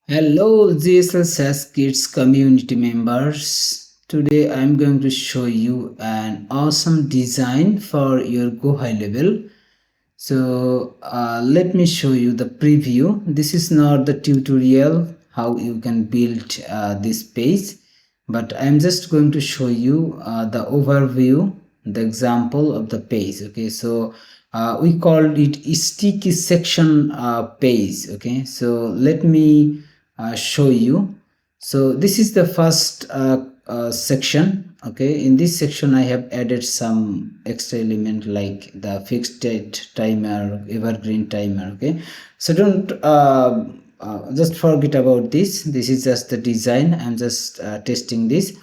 Hello GHL SaasKits community members. Today I'm going to show you an awesome design for your GoHighLevel. So let me show you the preview. This is not the tutorial how you can build this page, but I'm just going to show you the overview, the example of the page. Okay, so we called it sticky section page. Okay, so let me show you. So this is the first section. Okay, in this section I have added some extra element like the fixed date timer, evergreen timer. Okay, so don't just forget about this is just the design. I'm just testing this,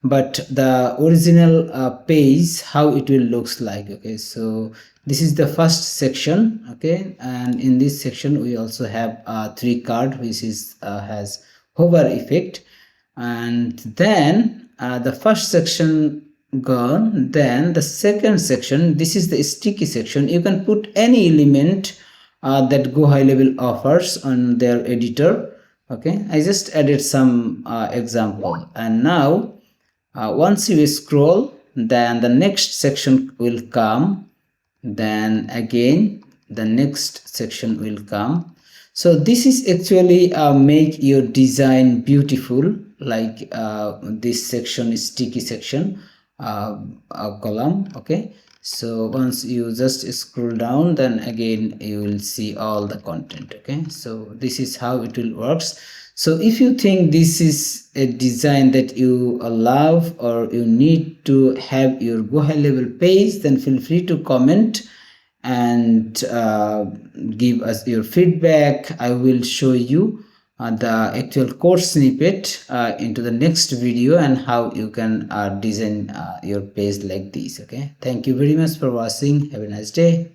but the original page how it will looks like. Okay, so this is the first section. Okay, and in this section we also have three card which is has hover effect, and then the first section gone. Then the second section, this is the sticky section. You can put any element that GoHighLevel offers on their editor. Okay, I just added some example, and now once you scroll, then the next section will come, then again the next section will come. So this is actually make your design beautiful, like this section is sticky section column. Okay, so once you just scroll down, then again you will see all the content. Okay, so this is how it will works. So if you think this is a design that you love or you need to have your GoHighLevel page, then feel free to comment and give us your feedback. I will show you the actual code snippet into the next video and how you can design your page like this. Okay, thank you very much for watching. Have a nice day.